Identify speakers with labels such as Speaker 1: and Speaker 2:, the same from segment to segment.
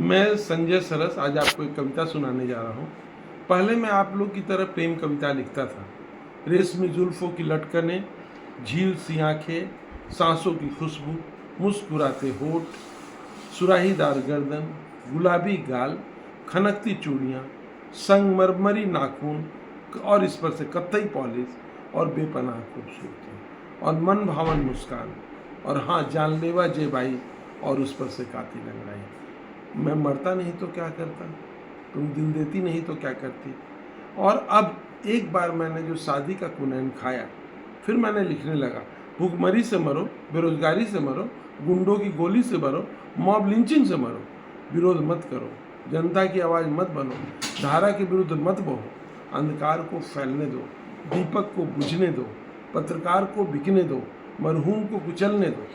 Speaker 1: मैं संजय सरस आज आपको एक कविता सुनाने जा रहा हूँ। पहले मैं आप लोग की तरह प्रेम कविता लिखता था। रेशमी जुल्फ़ों की लटकनें, झील सी आँखें, सांसों की खुशबू, मुस्कुराते होठ, सुराहीदार गर्दन, गुलाबी गाल, खनकती चूड़ियाँ, संगमरमरी नाखून और इस पर से कत्थई पॉलिश और बेपनाह खूबसूरती और मन भावन मुस्कान और हाँ जानलेवा जेबाई और उस पर से कातिल अंगड़ाई। मैं मरता नहीं तो क्या करता, तुम दिल देती नहीं तो क्या करती। और अब एक बार मैंने जो शादी का कुनैन खाया, फिर मैंने लिखने लगा, भूखमरी से मरो, बेरोजगारी से मरो, गुंडों की गोली से मरो, मॉब लिंचिंग से मरो, विरोध मत करो, जनता की आवाज़ मत बनो, धारा के विरुद्ध मत बहो, अंधकार को फैलने दो, दीपक को बुझने दो, पत्रकार को बिकने दो, मरहूम को कुचलने दो,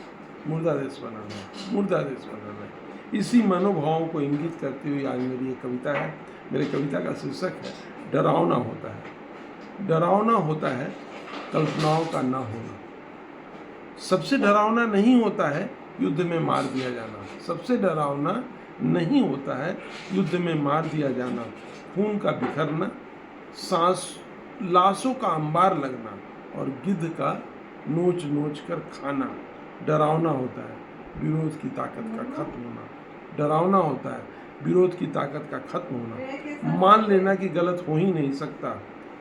Speaker 1: मुर्दा देश बनाना है, मुर्दा देश बनाना है। इसी मनोभावों को इंगित करती हुई आज मेरी एक कविता है। मेरी कविता का शीर्षक है डरावना होता है। डरावना होता है कल्पनाओं का ना होना। सबसे डरावना नहीं होता है युद्ध में मार दिया जाना। सबसे डरावना नहीं होता है युद्ध में मार दिया जाना, खून का बिखरना, सांस लाशों का अंबार लगना और गिद्ध का नोच नोच कर खाना। डरावना होता है विरोध की ताकत का खत्म होना। डरावना होता है विरोध की ताकत का खत्म होना। मान लेना कि गलत हो ही नहीं सकता,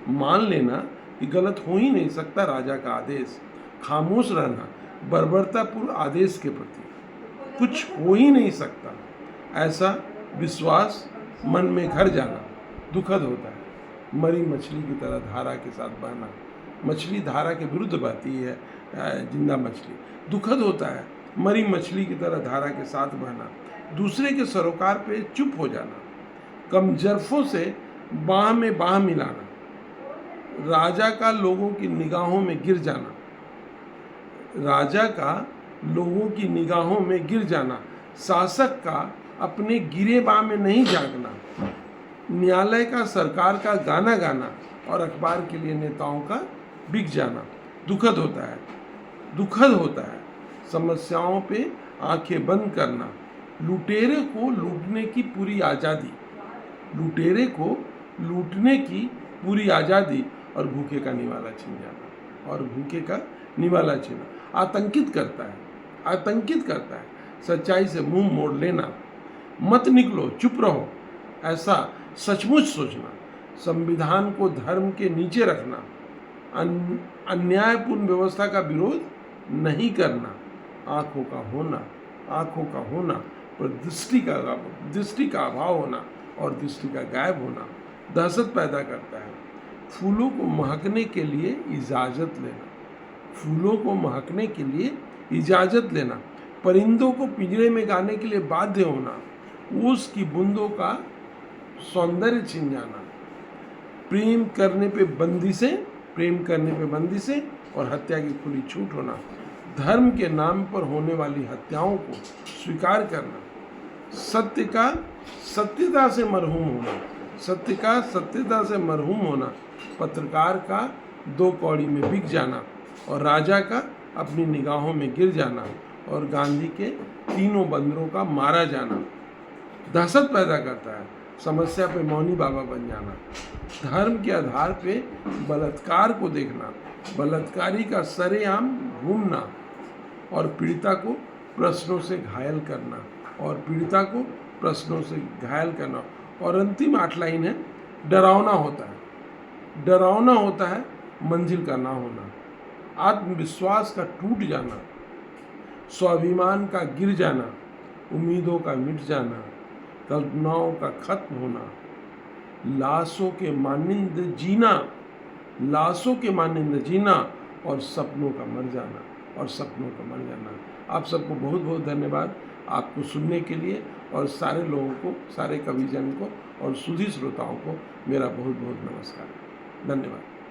Speaker 1: मान लेना कि गलत हो ही नहीं सकता राजा का आदेश। खामोश रहना बर्बरतापूर्ण आदेश के प्रति, कुछ हो ही नहीं सकता, ऐसा विश्वास मन में घर जाना दुखद होता है। मरी मछली की तरह धारा के साथ बहना। मछली धारा के विरुद्ध बहती है, जिंदा मछली। दुखद होता है मरी मछली की तरह धारा के साथ बहना। दूसरे के सरोकार पे चुप हो जाना। कम जरफों से बाह में बाह मिलाना। राजा का लोगों की निगाहों में गिर जाना। राजा का लोगों की निगाहों में गिर जाना। शासक का अपने गिरे बाह में नहीं झांकना। न्यायालय का सरकार का गाना गाना और अखबार के लिए नेताओं का बिक जाना। दुखद होता है, दुखद होता है समस्याओं पे आंखें बंद करना। लुटेरे को लूटने की पूरी आज़ादी, लुटेरे को लूटने की पूरी आज़ादी और भूखे का निवाला छीन जाना, और भूखे का निवाला छीना आतंकित करता है, आतंकित करता है। सच्चाई से मुंह मोड़ लेना, मत निकलो चुप रहो, ऐसा सचमुच सोचना। संविधान को धर्म के नीचे रखना। अन्यायपूर्ण व्यवस्था का विरोध नहीं करना। आँखों का होना, आँखों का होना पर दृष्टि का अभाव होना और दृष्टि का गायब होना दहशत पैदा करता है। फूलों को महकने के लिए इजाज़त लेना, फूलों को महकने के लिए इजाज़त लेना। परिंदों को पिंजरे में गाने के लिए बाध्य होना। ओस की बूंदों का सौंदर्य छिन जाना। प्रेम करने पे बंदिशें और हत्या की खुली छूट होना। धर्म के नाम पर होने वाली हत्याओं को स्वीकार करना। सत्य का सत्यता से मरहूम होना, सत्य का सत्यता से मरहूम होना। पत्रकार का दो कौड़ी में बिक जाना और राजा का अपनी निगाहों में गिर जाना और गांधी के तीनों बंदरों का मारा जाना दहशत पैदा करता है। समस्या पे मौनी बाबा बन जाना। धर्म के आधार पे बलात्कार को देखना, बलात्कारी का सरेआम घूमना और पीड़िता को प्रश्नों से घायल करना, और पीड़िता को प्रश्नों से घायल करना। और अंतिम 8 लाइन है, डरावना होता है, डरावना होता है मंजिल का ना होना। आत्मविश्वास का टूट जाना, स्वाभिमान का गिर जाना, उम्मीदों का मिट जाना, कल्पनाओं का खत्म होना, लाशों के मानिंद जीना, लाशों के मानिंद जीना और सपनों का मर जाना, और सपनों का मर जाना। आप सबको बहुत बहुत धन्यवाद आपको सुनने के लिए, और सारे लोगों को, सारे कविजन को और सुधी श्रोताओं को मेरा बहुत बहुत नमस्कार। धन्यवाद।